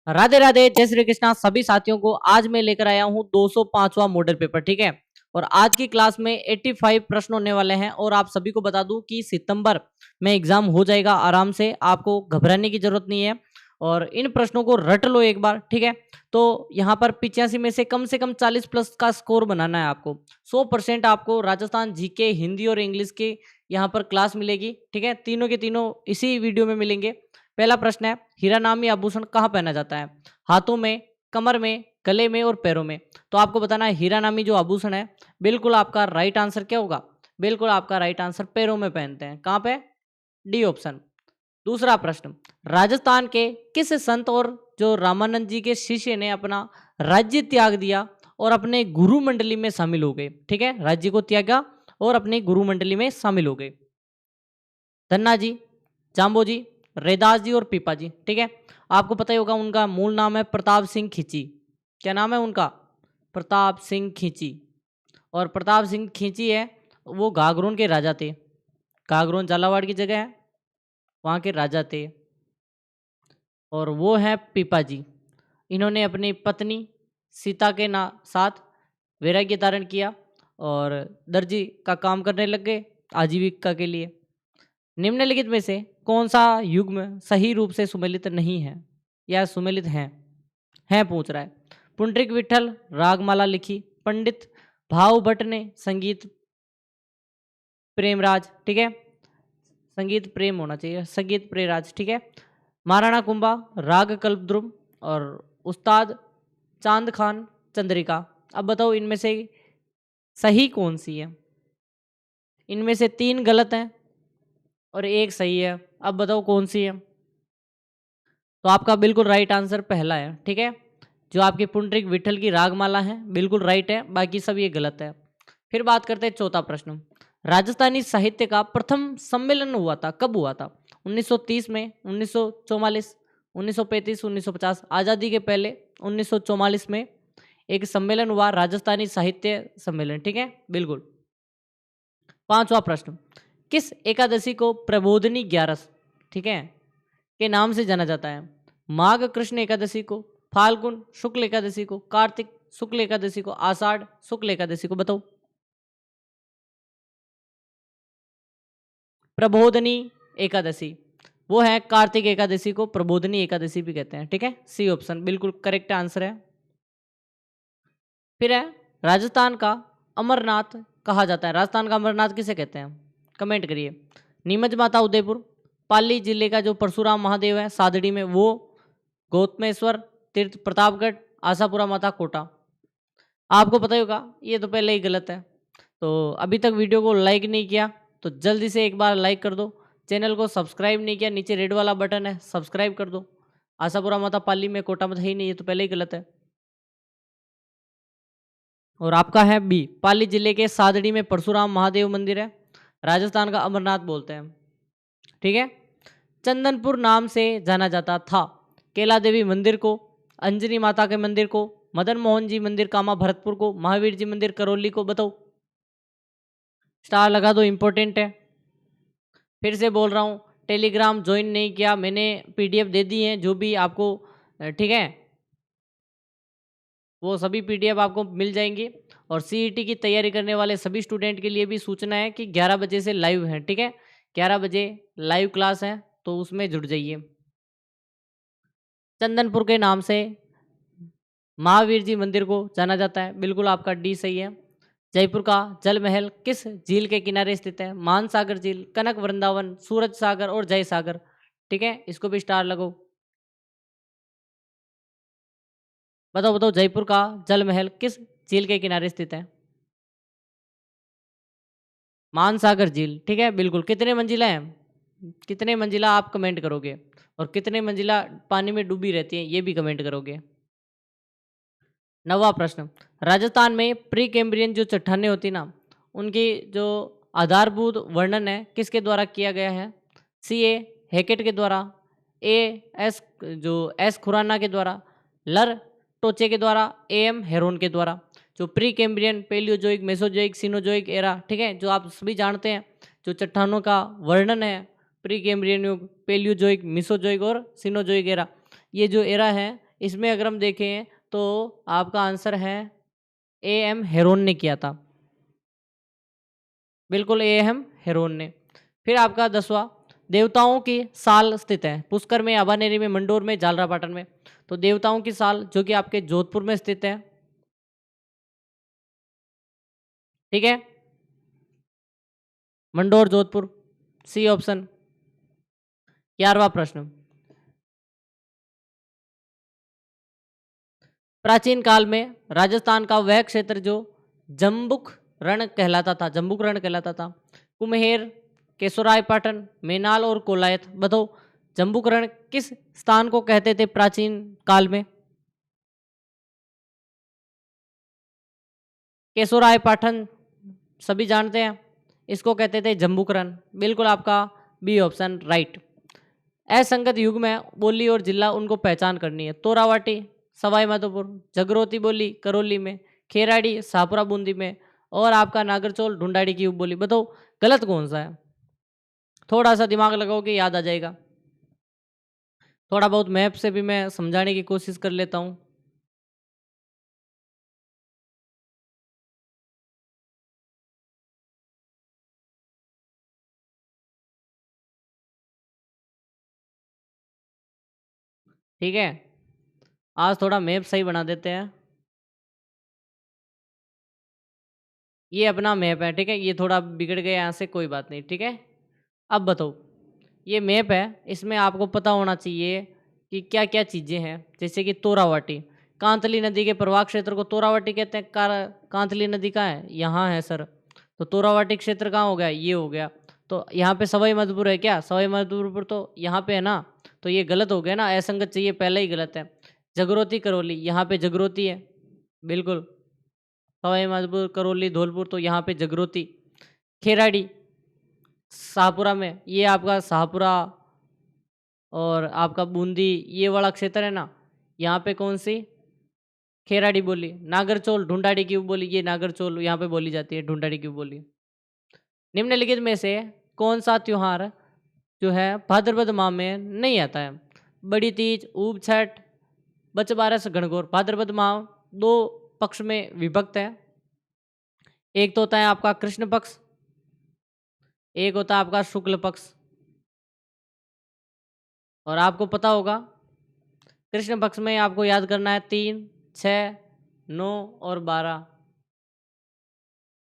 राधे राधे, जय श्री कृष्णा सभी साथियों को। आज मैं लेकर आया हूँ 205वां मॉडल पेपर। ठीक है, और आज की क्लास में 85 प्रश्न होने वाले हैं। और आप सभी को बता दूं कि सितंबर में एग्जाम हो जाएगा आराम से, आपको घबराने की जरूरत नहीं है। और इन प्रश्नों को रट लो एक बार। ठीक है, तो यहाँ पर 85 में से कम 40 प्लस का स्कोर बनाना है आपको। 100% आपको राजस्थान जीके, हिंदी और इंग्लिश की यहाँ पर क्लास मिलेगी। ठीक है, तीनों के तीनों इसी वीडियो में मिलेंगे। पहला प्रश्न है, हीरा नामी आभूषण कहाँ पहना जाता है? हाथों में, कमर में, गले में और पैरों में। तो आपको बताना है हीरा नामी जो आभूषण है, बिल्कुल आपका राइट आंसर क्या होगा? बिल्कुल आपका राइट आंसर पैरों में पहनते हैं। कहाँ पे? D option. दूसरा प्रश्न, राजस्थान के किस संत और जो रामानंद जी के शिष्य ने अपना राज्य त्याग दिया और अपने गुरु मंडली में शामिल हो गए? ठीक है, राज्य को त्यागा और अपनी गुरु मंडली में शामिल हो गए। धन्ना जी, जाम्बो जी, रैदास जी और पीपा जी। ठीक है, आपको पता ही होगा उनका मूल नाम है प्रताप सिंह खींची। क्या नाम है उनका? प्रताप सिंह खींची। और प्रताप सिंह खींची है, वो गागरोन के राजा थे। गागरोन झालावाड़ की जगह है, वहाँ के राजा थे। और वो है पीपा जी, इन्होंने अपनी पत्नी सीता के साथ वैराग्य धारण किया और दर्जी का काम करने लग गए आजीविका के लिए। निम्नलिखित में से कौन सा युग्म सही रूप से सुमेलित नहीं है या सुमेलित है पूछ रहा है। पुंडरीक विठल रागमाला लिखी, पंडित भाव भट्ट ने संगीत प्रेमराज। ठीक है, संगीत प्रेम होना चाहिए, संगीत प्रेमराज। ठीक है, महाराणा कुंभा राग कल्पद्रुम और उस्ताद चांद खान चंद्रिका। अब बताओ इनमें से सही कौन सी है? इनमें से 3 गलत हैं और 1 सही है। अब बताओ कौन सी है? तो आपका बिल्कुल राइट आंसर पहला है। ठीक है, जो आपकी पुंडरीक विठल की रागमाला है बिल्कुल राइट है, बाकी सब ये गलत है। फिर बात करते हैं चौथा प्रश्न, राजस्थानी साहित्य का प्रथम सम्मेलन हुआ था, कब हुआ था? 1930 में, 1944, 1935, 1950। आज़ादी के पहले 1944 में एक सम्मेलन हुआ, राजस्थानी साहित्य सम्मेलन। ठीक है, बिल्कुल। पांचवा प्रश्न, किस एकादशी को प्रबोधनी 11, ठीक है, के नाम से जाना जाता है? माघ कृष्ण एकादशी को, फाल्गुन शुक्ल एकादशी को, कार्तिक शुक्ल एकादशी को, आषाढ़ शुक्ल एकादशी को। बताओ। प्रबोधनी एकादशी, वो है कार्तिक एकादशी को प्रबोधनी एकादशी भी कहते हैं। ठीक है, सी ऑप्शन बिल्कुल करेक्ट आंसर है। फिर है, राजस्थान का अमरनाथ कहा जाता है। राजस्थान का अमरनाथ किसे कहते हैं? कमेंट करिए। नीमच माता उदयपुर, पाली जिले का जो परशुराम महादेव है सादड़ी में वो, गौतमेश्वर तीर्थ प्रतापगढ़, आशापुरा माता कोटा। आपको पता ही होगा, ये तो पहले ही गलत है। तो अभी तक वीडियो को लाइक नहीं किया तो जल्दी से एक बार लाइक कर दो। चैनल को सब्सक्राइब नहीं किया, नीचे रेड वाला बटन है, सब्सक्राइब कर दो। आशापुरा माता पाली में, कोटा में है ही नहीं, ये तो पहले ही गलत है। और आपका है बी, पाली जिले के सादड़ी में परशुराम महादेव मंदिर है, राजस्थान का अमरनाथ बोलते हैं। ठीक है, चंदनपुर नाम से जाना जाता था कैला देवी मंदिर को, अंजनी माता के मंदिर को, मदन मोहन जी मंदिर कामा भरतपुर को, महावीर जी मंदिर करौली को। बताओ। स्टार लगा दो, इंपॉर्टेंट है। फिर से बोल रहा हूँ, टेलीग्राम ज्वाइन नहीं किया, मैंने पीडीएफ दे दी है जो भी आपको, ठीक है, वो सभी पीडीएफ आपको मिल जाएंगी। और सीईटी की तैयारी करने वाले सभी स्टूडेंट के लिए भी सूचना है कि 11 बजे से लाइव है। ठीक है, 11 बजे लाइव क्लास है, तो उसमें जुड़ जाइए। चंदनपुर के नाम से महावीर जी मंदिर को जाना जाता है, बिल्कुल आपका डी सही है। जयपुर का जल महल किस झील के किनारे स्थित है? मानसागर झील, कनक वृंदावन, सूरज सागर और जय सागर। ठीक है, इसको भी स्टार लगो। बताओ बताओ, जयपुर का जल महल किस झील के किनारे स्थित है? मानसागर झील। ठीक है, बिल्कुल। कितने मंजिला है? कितने मंजिला आप कमेंट करोगे? और कितने मंजिला पानी में डूबी रहती है ये भी कमेंट करोगे। नवा प्रश्न, राजस्थान में प्री कैम्ब्रियन जो चट्टानें होती ना, उनकी जो आधारभूत वर्णन है किसके द्वारा किया गया है? सी ए हैकेट के द्वारा, ए एस जो एस खुराना के द्वारा, लर टोचे के द्वारा, ए एम हेरोन के द्वारा। जो pre Cambrian, Palaeozoic, Mesozoic, Cenozoic era, ठीक है, जो आप सभी जानते हैं, जो चट्टानों का वर्णन है, प्री कैम्ब्रियन युग, पेलियोजोइक, मिसोजोइक और सिनोजोइक एरा, ये जो एरा है इसमें अगर हम देखें तो आपका आंसर है A.M. हेरोन ने किया था। बिल्कुल A.M. हेरोन ने। फिर आपका 10वां, देवताओं की साल स्थित है पुष्कर में, अबानेरी में, मंडोर में, झालरापाटन में। तो देवताओं की साल जो कि आपके जोधपुर में स्थित है, ठीक है, मंडोर जोधपुर, सी ऑप्शन। 11वां प्रश्न, प्राचीन काल में राजस्थान का वह क्षेत्र जो जम्बुक रण कहलाता था, जम्बुक रण कहलाता था, कुम्हेर, केशोराय पाटन, मेनाल और कोलायत। बताओ जम्बुक रण किस स्थान को कहते थे प्राचीन काल में? केशोराय पाटन सभी जानते हैं, इसको कहते थे जम्बुक रण। बिल्कुल आपका बी ऑप्शन राइट। असंगत युग में बोली और जिला उनको पहचान करनी है। तोरावाटी सवाई माधोपुर, जगरोती बोली करौली में, खेराड़ी शाहपुरा बूंदी में, और आपका नागरचौल ढूंढाड़ी की बोली। बताओ गलत कौन सा है? थोड़ा सा दिमाग लगाओगे याद आ जाएगा। थोड़ा बहुत मैप से भी मैं समझाने की कोशिश कर लेता हूँ। ठीक है, आज थोड़ा मैप सही बना देते हैं। ये अपना मैप है, ठीक है, ये थोड़ा बिगड़ गया यहाँ से, कोई बात नहीं, ठीक है। अब बताओ, ये मैप है, इसमें आपको पता होना चाहिए कि क्या क्या चीज़ें हैं। जैसे कि तोरावाटी, कांतली नदी के प्रवाह क्षेत्र को तोरावाटी कहते हैं। कांतली नदी कहाँ है? यहाँ है सर। तो तोरावाटी क्षेत्र कहाँ हो गया? ये हो गया। तो यहाँ पे सवाई माधोपुर है क्या? सवाई माधोपुर तो यहाँ पे है ना, तो ये गलत हो गया ना, असंगत चाहिए, पहले ही गलत है। जगरोती करौली, यहाँ पे जगरोती है, बिल्कुल। सवाई माधोपुर करौली धौलपुर, तो यहाँ पे जगरोती। खेराड़ी शाहपुरा में, ये आपका शाहपुरा और आपका बूंदी, ये वाला क्षेत्र है ना, यहाँ पे कौन सी? खेराड़ी बोली। नागरचौल ढूंढाड़ी की बोली, ये नागरचौल यहाँ पे बोली जाती है, ढूंढाड़ी की बोली। निम्नलिखित में से कौन सा त्योहार जो है भाद्रपद माह में नहीं आता है? बड़ी तीज, ऊब छठ, बचबारस, गणगौर। भाद्रपद माह दो पक्ष में विभक्त है। एक तो होता है आपका कृष्ण पक्ष, एक होता है आपका शुक्ल पक्ष। और आपको पता होगा कृष्ण पक्ष में आपको याद करना है 3, 6, 9 और 12।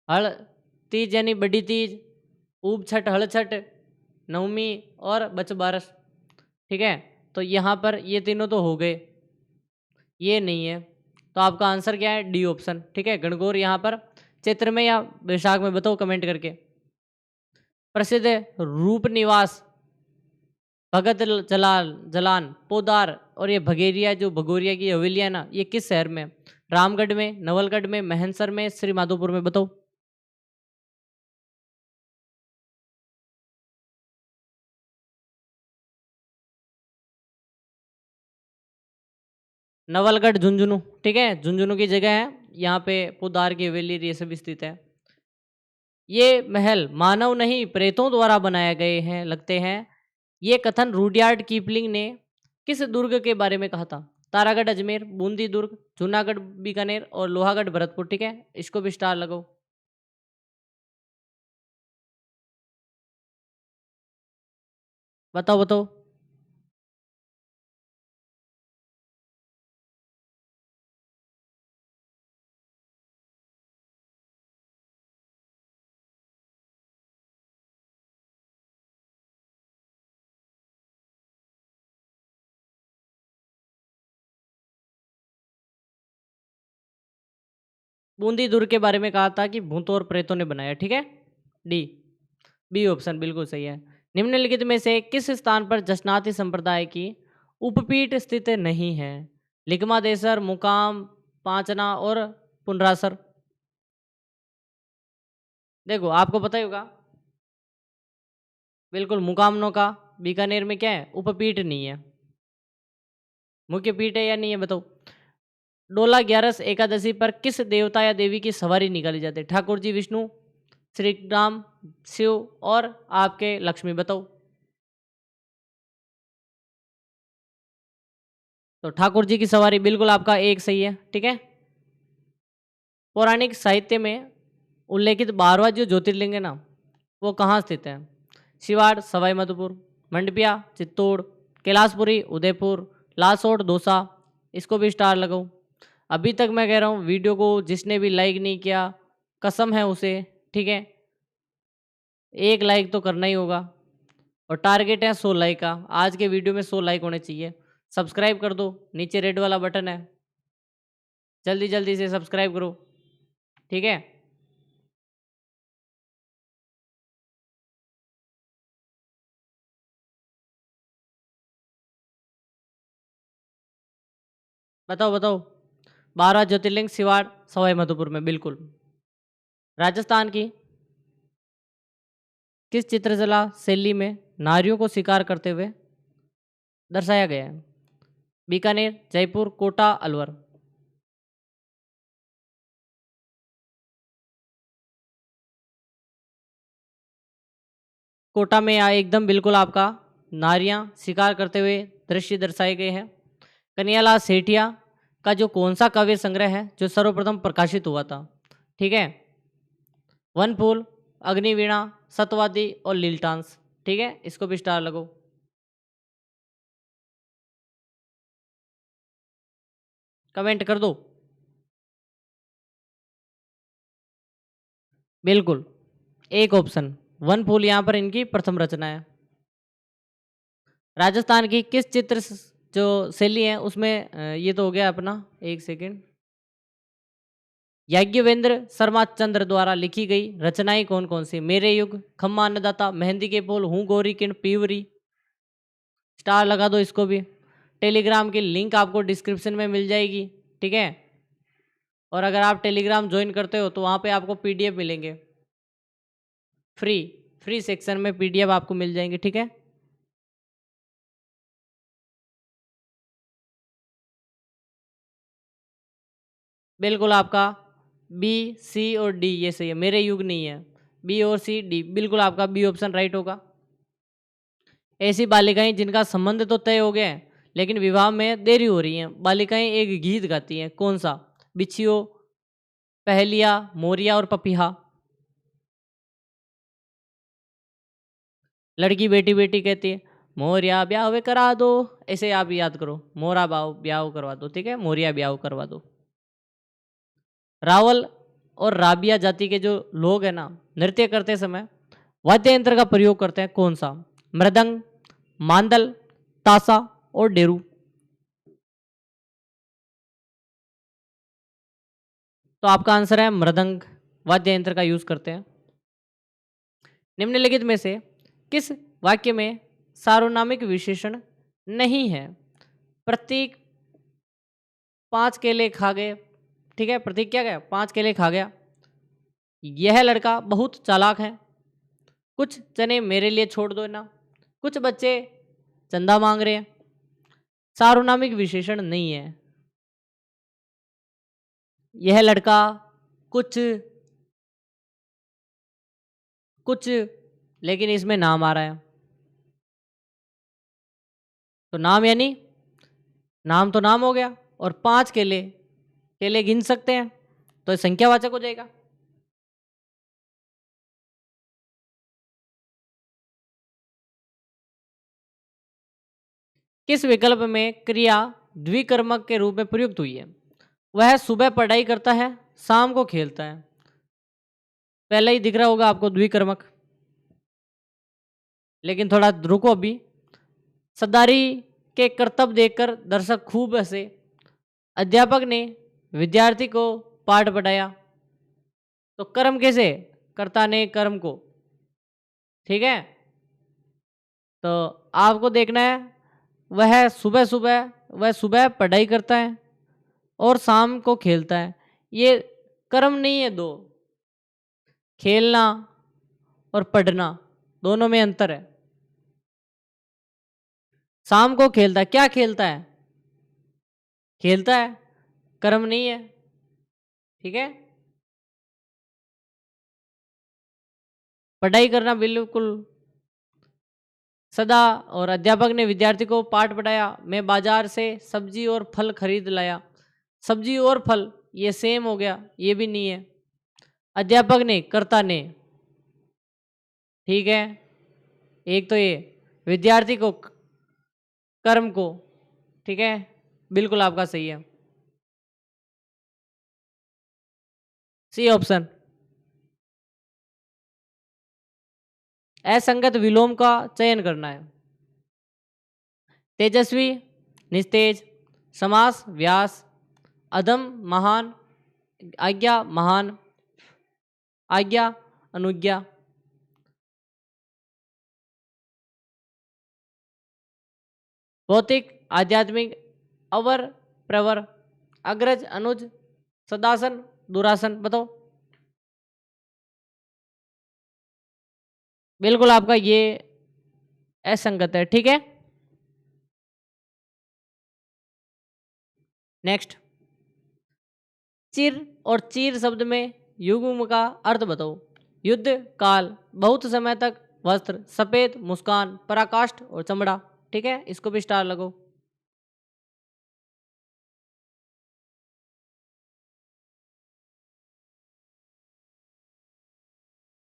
हल तीज यानी बड़ी तीज, ऊब छठ, हल छठ, नवमी और बचबारस, ठीक है। तो यहाँ पर ये तीनों तो हो गए, ये नहीं है, तो आपका आंसर क्या है? डी ऑप्शन, ठीक है। गणगौर यहाँ पर चैत्र में या वैशाख में, बताओ कमेंट करके। प्रसिद्ध रूप निवास, भगत जलाल जलान, पोदार और ये भगेरिया, जो भगोरिया की हवेलियाँ है ना, ये किस शहर में? रामगढ़ में, नवलगढ़ में, महनसर में, श्री माधोपुर में। बताओ। नवलगढ़ झुंझुनू, ठीक है, झुंझुनू की जगह है, यहाँ पे पोदार की हवेली ये सब स्थित है। ये महल मानव नहीं प्रेतों द्वारा बनाए गए हैं लगते हैं, ये कथन रूडयार्ड कीपलिंग ने किस दुर्ग के बारे में कहा था? तारागढ़ अजमेर, बूंदी दुर्ग, जूनागढ़ बीकानेर और लोहागढ़ भरतपुर, ठीक है, इसको भी स्टार लगाओ। बताओ बताओ। बूंदी दुर्ग के बारे में कहा था कि भूतों और प्रेतों ने बनाया, ठीक है, डी, बी ऑप्शन बिल्कुल सही है। निम्नलिखित में से किस स्थान पर जसनाती संप्रदाय की उपपीठ स्थित नहीं है? लिगमादेसर, मुकाम, पांचना और पुनरासर। देखो आपको पता ही होगा, बिल्कुल मुकामनों का बीकानेर में क्या है? उपपीठ नहीं है, मुख्य पीठ है या नहीं है? बताओ। डोला ग्यारस एकादशी पर किस देवता या देवी की सवारी निकाली जाती है? ठाकुर जी, विष्णु, श्री राम, शिव और आपके लक्ष्मी। बताओ। तो ठाकुर जी की सवारी बिल्कुल आपका एक सही है। ठीक है। पौराणिक साहित्य में उल्लेखित 12वां जो ज्योतिर्लिंग है ना, वो कहाँ स्थित है? शिवाड़, सवाई माधोपुर, मंडपिया, चित्तौड़, कैलाशपुरी, उदयपुर, लासोट, दौसा। इसको भी स्टार लगाओ। अभी तक मैं कह रहा हूँ वीडियो को जिसने भी लाइक नहीं किया, कसम है उसे। ठीक है, एक लाइक तो करना ही होगा। और टारगेट है 100 लाइक का। आज के वीडियो में 100 लाइक होने चाहिए। सब्सक्राइब कर दो, नीचे रेड वाला बटन है, जल्दी जल्दी से सब्सक्राइब करो। ठीक है। बताओ बताओ। 12 ज्योतिर्लिंग सिवाड़ सवाई माधोपुर में बिल्कुल। राजस्थान की किस चित्रकला शैली में नारियों को शिकार करते हुए दर्शाया गया है? बीकानेर, जयपुर, कोटा, अलवर। कोटा में एकदम बिल्कुल आपका नारियां शिकार करते हुए दृश्य दर्शाए गए हैं। कन्हैयालाल सेठिया का जो कौन सा काव्य संग्रह है जो सर्वप्रथम प्रकाशित हुआ था? ठीक है, वनफूल, अग्निवीणा, सतवादी और लीलटांस। ठीक है, इसको भी स्टार लगो। कमेंट कर दो। बिल्कुल, एक ऑप्शन वनफूल यहाँ पर इनकी प्रथम रचना है। राजस्थान की किस जो शैली है उसमें ये तो हो गया अपना। एक सेकेंड। याज्ञवेंद्र शर्मा चंद्र द्वारा लिखी गई रचनाएं कौन कौन सी? मेरे युग, खम्मा अन्नदाता, मेहंदी के फूल, हूँ गौरी किण, पीवरी। स्टार लगा दो इसको भी। टेलीग्राम की लिंक आपको डिस्क्रिप्शन में मिल जाएगी। ठीक है, और अगर आप टेलीग्राम ज्वाइन करते हो तो वहाँ पे आपको पीडीएफ मिलेंगे फ्री। फ्री सेक्शन में पीडीएफ आपको मिल जाएंगे। ठीक है। बिल्कुल आपका बी, सी और डी ये सही है। मेरे युग नहीं है, बी और सी डी। बिल्कुल आपका बी ऑप्शन राइट होगा। ऐसी बालिकाएं जिनका संबंध तो तय हो गया है लेकिन विवाह में देरी हो रही है, बालिकाएं एक गीत गाती हैं, कौन सा? बिछियो, पहलिया, मोरिया और पपीहा। लड़की बेटी बेटी कहती है मोरिया ब्याह करा दो। ऐसे आप याद करो, मोरा बाव ब्याह करवा दो। ठीक है, मोरिया ब्याह करवा दो। रावल और राबिया जाति के जो लोग हैं ना, नृत्य करते समय वाद्य यंत्र का प्रयोग करते हैं, कौन सा? मृदंग, मांदल, तासा और डेरू। तो आपका आंसर है मृदंग, वाद्य यंत्र का यूज करते हैं। निम्नलिखित में से किस वाक्य में सार्वनामिक विशेषण नहीं है? प्रतीक 5 केले खा गए। ठीक है, प्रतीक क्या गया? 5 केले खा गया। यह लड़का बहुत चालाक है। कुछ चने मेरे लिए छोड़ दो ना। कुछ बच्चे चंदा मांग रहे हैं। सार्वनामिक विशेषण नहीं है। यह लड़का कुछ कुछ, लेकिन इसमें नाम आ रहा है। तो नाम यानी नाम तो नाम हो गया। और 5 केले, केले गिन सकते हैं तो ये संख्यावाचक हो जाएगा। किस विकल्प में क्रिया द्विकर्मक के रूप में प्रयुक्त हुई है? वह सुबह पढ़ाई करता है, शाम को खेलता है। पहले ही दिख रहा होगा आपको द्विकर्मक, लेकिन थोड़ा रुको अभी। सदारी के कर्तव्य देखकर दर्शक खूब हंसे। अध्यापक ने विद्यार्थी को पाठ पढ़ाया। तो कर्म कैसे? कर्ता ने कर्म को। ठीक है, तो आपको देखना है वह सुबह पढ़ाई करता है और शाम को खेलता है। ये कर्म नहीं है दो। खेलना और पढ़ना दोनों में अंतर है। शाम को खेलता है, क्या खेलता है? खेलता है, कर्म नहीं है। ठीक है, पढ़ाई करना बिल्कुल सदा और अध्यापक ने विद्यार्थी को पाठ पढ़ाया। मैं बाजार से सब्जी और फल खरीद लाया। सब्जी और फल ये सेम हो गया, ये भी नहीं है। अध्यापक ने, कर्ता ने, ठीक है। एक तो ये विद्यार्थी को, कर्म को, ठीक है, बिल्कुल आपका सही है। C option. असंगत विलोम का चयन करना है। तेजस्वी, निस्तेज, समास, व्यास, अधम, महान, आज्ञा, महान, आज्ञा, अनुज्ञा। भौतिक, आध्यात्मिक, अवर, प्रवर, अग्रज, अनुज, सदासन, दुरासन। बताओ। बिल्कुल आपका ये असंगत है, ठीक है। नेक्स्ट, चिर और चीर शब्द में युग्म का अर्थ बताओ। युद्ध, काल, बहुत समय तक, वस्त्र, सफेद, मुस्कान, पराकाष्ठ और चमड़ा। ठीक है, इसको भी स्टार लगो।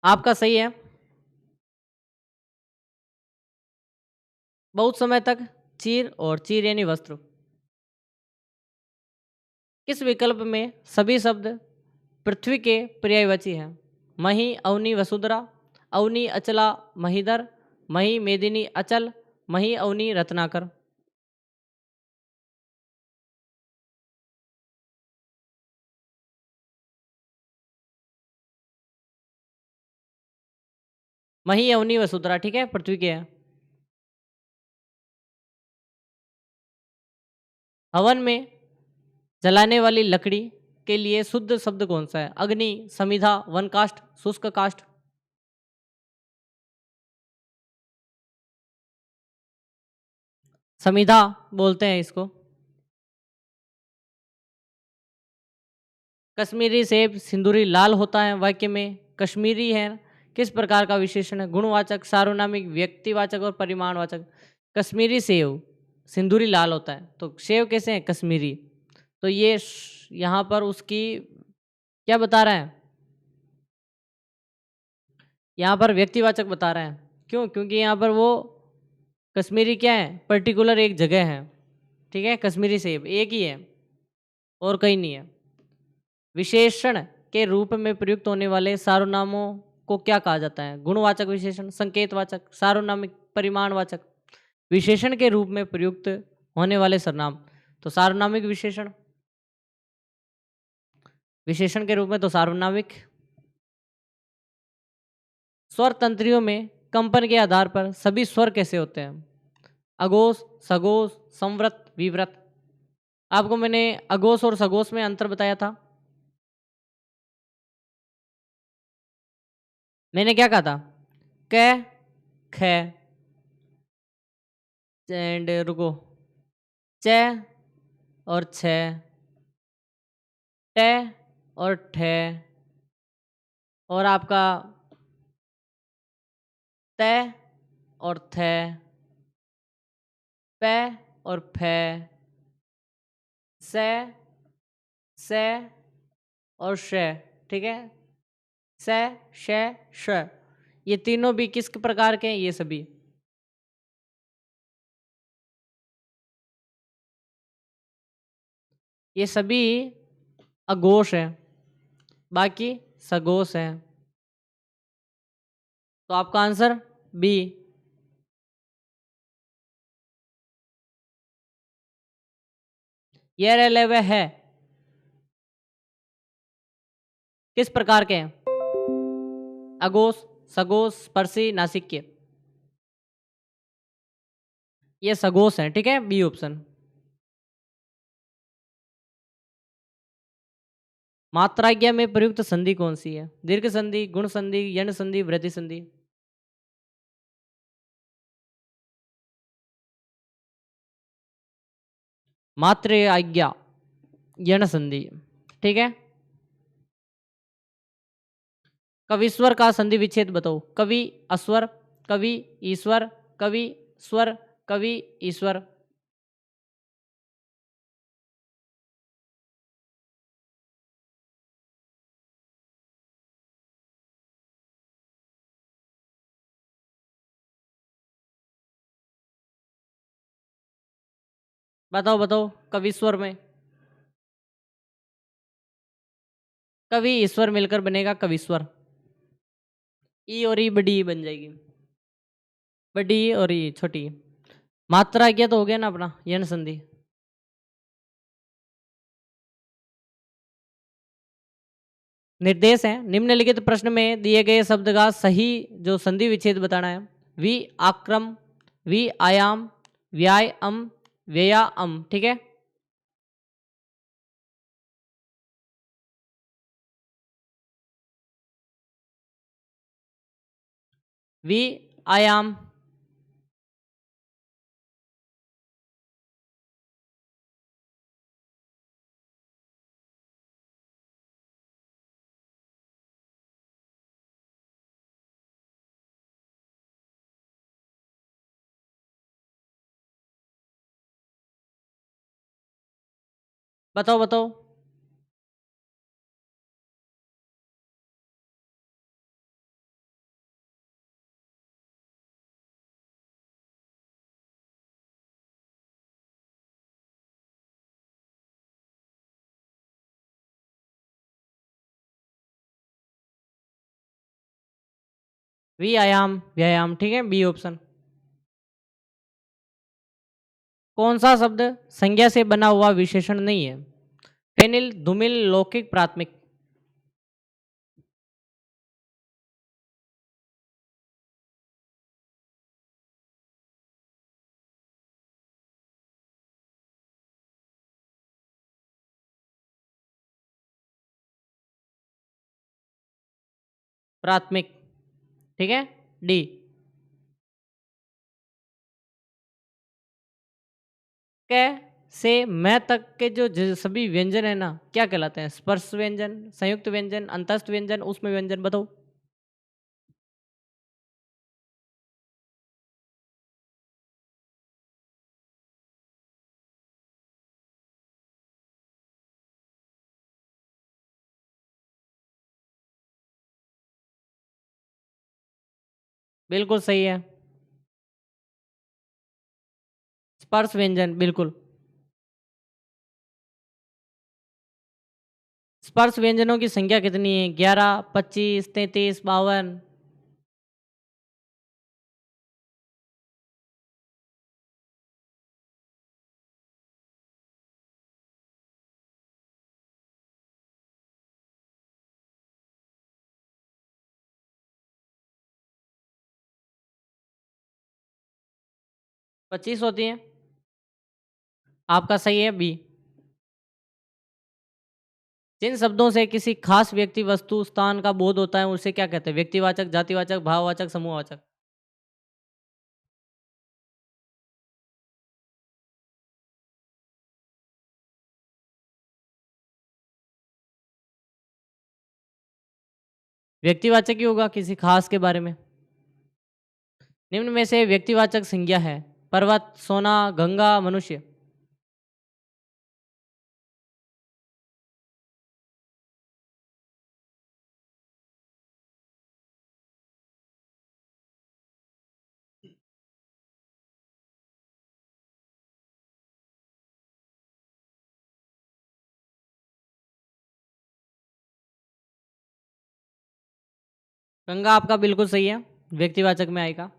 आपका सही है। बहुत समय तक, चीर और चीर यानी वस्त्र। किस विकल्प में सभी शब्द पृथ्वी के पर्यायवाची हैं? मही, अवनी, वसुंधरा, अवनी, अचला, महीधर, मही, मेदिनी, अचल, मही, अवनी, रत्नाकर। मही, अवनी, वसुंधरा, ठीक है, पृथ्वी के है। हवन में जलाने वाली लकड़ी के लिए शुद्ध शब्द कौन सा है? अग्नि, समिधा, वन काष्ठ, शुष्क काष्ठ। समिधा बोलते हैं इसको। कश्मीरी सेब सिंदूरी लाल होता है, वाक्य में कश्मीरी है किस प्रकार का विशेषण है? गुणवाचक, सार्वनामिक, व्यक्तिवाचक और परिमाणवाचक। कश्मीरी सेब सिंदूरी लाल होता है, तो सेब कैसे हैं? कश्मीरी। तो ये यहाँ पर उसकी क्या बता रहा है? यहाँ पर व्यक्तिवाचक बता रहा है। क्यों? क्योंकि यहाँ पर वो कश्मीरी क्या है? पर्टिकुलर एक जगह है, ठीक है। कश्मीरी सेब एक ही है और कहीं नहीं है। विशेषण के रूप में प्रयुक्त होने वाले सार्वनामों को क्या कहा जाता है? गुणवाचक विशेषण, संकेतवाचक, सार्वनामिक, परिमाणवाचक। विशेषण के रूप में प्रयुक्त होने वाले सर्वनाम, तो सार्वनामिक विशेषण। विशेषण के रूप में तो सार्वनामिक। स्वर तंत्रियों में कंपन के आधार पर सभी स्वर कैसे होते हैं? अघोष, सघोष, संवृत, विव्रत। आपको मैंने अघोष और सघोष में अंतर बताया था। मैंने क्या कहा था? क, ख, एंड रुको, च और छ, ट और ठ, और आपका त और थ, प और फ, स, स और श, ठीक है। स, श, श, ये तीनों भी किस प्रकार के हैं? ये सभी ये सभी अघोष हैं, बाकी सघोष हैं। तो आपका आंसर बी। ये रह वह है किस प्रकार के हैं? अघोष, सघोष, स्पर्शी, नासिक्य। ये सघोष हैं, ठीक है, बी ऑप्शन। मात्राज्ञा में प्रयुक्त संधि कौन सी है? दीर्घ संधि, गुण संधि, यण संधि, वृद्धि संधि। मात्र आज्ञा, यण संधि, ठीक है। कविस्वर का संधि विच्छेद बताओ। कवि, अस्वर, कवि, ईश्वर, कवि, स्वर, कवि, ईश्वर। बताओ बताओ, कवि स्वर में कवि ईश्वर मिलकर बनेगा कविश्वर। ई और ई बड़ी ई बन जाएगी। बड़ी ई और ई छोटी ई। मात्रा आ गया तो हो गया ना अपना यण संधि। निर्देश है, निम्नलिखित प्रश्न में दिए गए शब्द का सही जो संधि विच्छेद बताना है। वि आक्रम, वि आयाम, व्याय अम, व्यया अम। ठीक है। वि आयाम, बताओ बताओ। वि आयाम, व्यायाम। ठीक है, बी ऑप्शन। कौन सा शब्द संज्ञा से बना हुआ विशेषण नहीं है? फेनिल, धूमिल, लौकिक, प्राथमिक। प्राथमिक। ठीक है, डी। क से मैं तक के जो सभी व्यंजन है ना, क्या कहलाते हैं? स्पर्श व्यंजन, संयुक्त व्यंजन, अंतस्थ व्यंजन, उसमें व्यंजन। बताओ। बिल्कुल सही है। स्पर्श व्यंजन, बिल्कुल। स्पर्श व्यंजनों की संख्या कितनी है? 11, 25, 33, 52। 25 होती है। आपका सही है, बी। जिन शब्दों से किसी खास व्यक्ति, वस्तु, स्थान का बोध होता है उसे क्या कहते हैं? व्यक्तिवाचक, जातिवाचक, भाववाचक, समूहवाचक। व्यक्तिवाचक ही होगा, किसी खास के बारे में। निम्न में से व्यक्तिवाचक संज्ञा है? पर्वत, सोना, गंगा, मनुष्य। गंगा आपका बिल्कुल सही है, व्यक्तिवाचक में आएगा।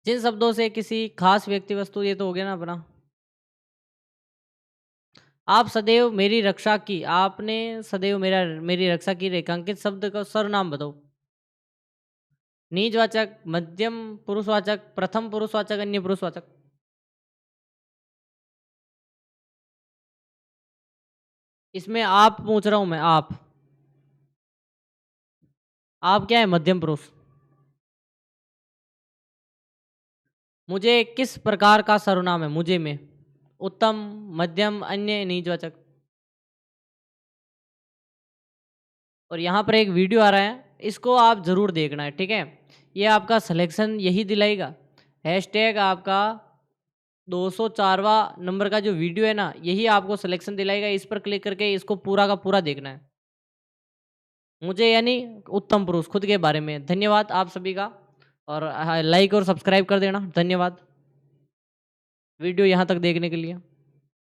जिन शब्दों से किसी खास व्यक्ति, वस्तु, ये तो हो गया ना अपना। आप सदैव मेरी रक्षा की, आपने सदैव मेरी रक्षा की, रेखांकित शब्द का सर्वनाम बताओ। निजवाचक, मध्यम पुरुषवाचक, प्रथम पुरुषवाचक, अन्य पुरुषवाचक। इसमें आप पूछ रहा हूं मैं, आप क्या है? मध्यम पुरुष। मुझे किस प्रकार का सर्वनाम है? मुझे में उत्तम, मध्यम, अन्य, निजवाचक। और यहाँ पर एक वीडियो आ रहा है, इसको आप जरूर देखना है। ठीक है, ये आपका सिलेक्शन यही दिलाएगा हैशटैग आपका 204वां नंबर का जो वीडियो है ना, यही आपको सिलेक्शन दिलाएगा। इस पर क्लिक करके इसको पूरा का पूरा देखना है। मुझे यानी उत्तम पुरुष खुद के बारे में। धन्यवाद आप सभी का, और लाइक और सब्सक्राइब कर देना। धन्यवाद वीडियो यहाँ तक देखने के लिए।